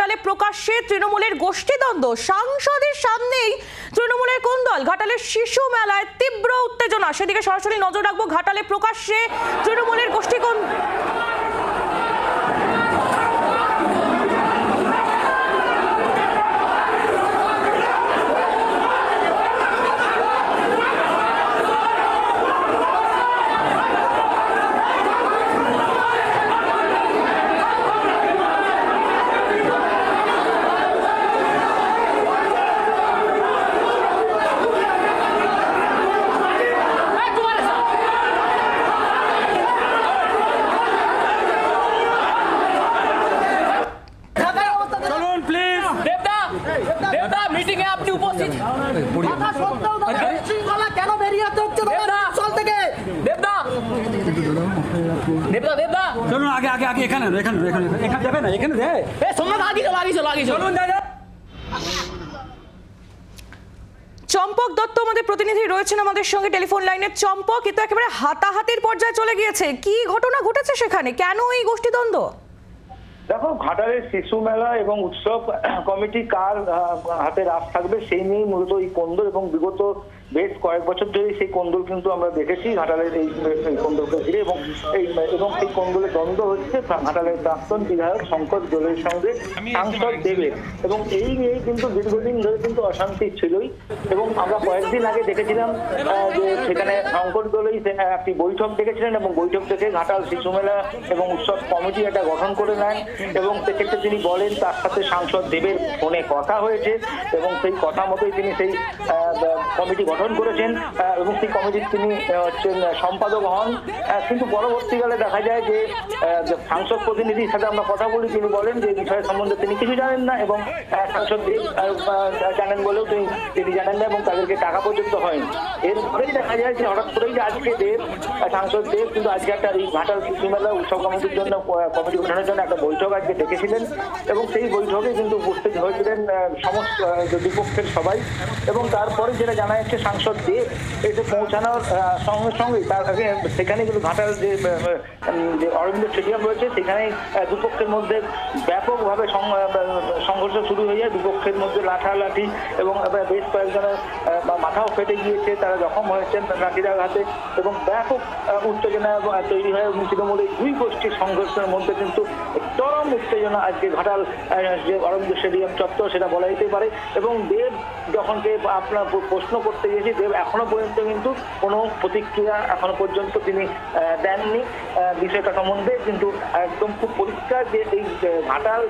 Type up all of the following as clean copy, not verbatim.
ঘাটালে প্রকাশ্যে তৃণমূলের গোষ্ঠীদ্বন্দ্ব, সাংসদের সামনেই তৃণমূলের কোন্দল। ঘাটালের শিশু মেলায় তীব্র উত্তেজনা, সেদিকে সরাসরি নজর রাখবো। ঘাটালে প্রকাশ্যে তৃণমূলের চম্পক দত্ত আমাদের প্রতিনিধি রয়েছেন আমাদের সঙ্গে টেলিফোন লাইনে। চম্পক, কিন্তু একেবারে হাতাহাতির পর্যায়ে চলে গিয়েছে, কি ঘটনা ঘটেছে সেখানে, কেন এই গোষ্ঠীদ্বন্দ্ব? দেখো, ঘাটালের শিশু মেলা এবং উৎসব কমিটি কার হাতে রাস থাকবে সেই নিয়েই মূলত এই কোন্দল, এবং বিগত বেশ কয়েক বছর ধরে সেই কোন্দল কিন্তু আমরা দেখেছি ঘাটালের এই কোন্দলকে ঘিরে, এবং সেই কোন্দলের দ্বন্দ্ব হচ্ছে ঘাটালের প্রাক্তন বিধায়ক শঙ্কর দোলের সঙ্গে সাংসদ দেবের, এবং এই নিয়েই কিন্তু দীর্ঘদিন ধরে কিন্তু অশান্তি ছিলই। এবং আমরা কয়েকদিন আগে দেখেছিলাম যে সেখানে শঙ্কর দোলেই একটি বৈঠক ডেকেছিলেন, এবং বৈঠক থেকে ঘাটাল শিশু মেলা এবং উৎসব কমিটি এটা গঠন করে নেন, এবং সেক্ষেত্রে তিনি বলেন তার সাথে সাংসদ দেবের ফোনে কথা হয়েছে, এবং সেই কথা মতোই তিনি সেই কমিটি গঠন করেছেন, এবং সেই কমিটির তিনি হচ্ছেন সম্পাদক হন। কিন্তু পরবর্তীকালে দেখা যায় যে সাংসদ প্রতিনিধির সাথে আমরা কথা বলি, তিনি বলেন যে এই বিষয় সম্বন্ধে তিনি কিছু জানেন না, এবং সাংসদ দেব জানেন বলেও তিনি জানেন না, এবং তাদেরকে টাকা পর্যন্ত হয়নি। এরপরেই দেখা যায় যে হঠাৎ করেই যে আজকে সাংসদ দেব কিন্তু আজকে একটা এই ঘাটাল শিশু মেলা উৎসব কমিটির জন্য কমিটি গঠনের জন্য একটা বৈঠক আজকে ডেকেছিলেন, এবং সেই বৈঠকে কিন্তু উপস্থিত হয়েছিলেন সমস্ত বিপক্ষের সবাই। এবং তারপরে যেটা জানা যাচ্ছে, সাংসদ দেব এসে পৌঁছানোর সঙ্গে সঙ্গেই তার আগে সেখানে কিন্তু ঘাটাল যে অরবিন্দ স্টেডিয়াম রয়েছে সেখানে দুপক্ষের মধ্যে ব্যাপকভাবে সংঘর্ষ শুরু হয়ে যায়। দুপক্ষের মধ্যে লাঠালাঠি, এবং বেশ কয়েকজনের মাথাও ফেটে গিয়েছে, তারা জখম হয়েছেন লাঠির আঘাতে, এবং ব্যাপক উত্তেজনা তৈরি হয়। তৃণমূলের দুই গোষ্ঠীর সংঘর্ষের মধ্যে কিন্তু চরম উত্তেজনা আজকে ঘাটাল যে অরবিন্দ স্টেডিয়াম চত্বর সেটা বলা যেতে পারে। এবং দেব যখন আপনার প্রশ্ন করতে গিয়েছি, দেব এখনো পর্যন্ত কিন্তু কোনো প্রতিক্রিয়া এখনো পর্যন্ত তিনি দেননি বিষয়টা সম্বন্ধে, কিন্তু একদম খুব পরিষ্কার যে এই ঘাটাল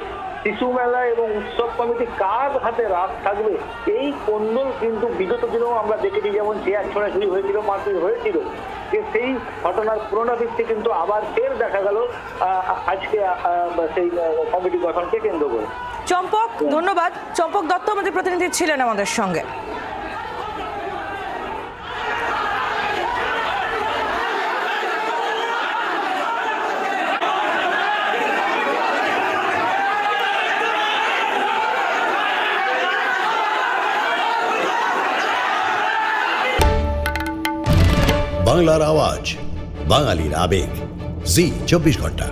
শিশু মেলা এবং উৎসব কমিটি কার হাতে রাত থাকবে এই কোন্দল কিন্তু বিগত দিনেও আমরা দেখেছি, যেমন চেয়ার ছোড়াছুড়ি হয়েছিল, মারপিট হয়েছিল, যে সেই ঘটনার পুনরাবৃত্তি কিন্তু আবার ফের দেখা গেল আজকে সেই কমিটি গঠনকে কেন্দ্র করে। চম্পক, ধন্যবাদ। চম্পক দত্ত আমাদের প্রতিনিধি ছিলেন আমাদের সঙ্গে। বাংলার আওয়াজ, বাঙালির আবেগ, জি 24 ঘন্টা।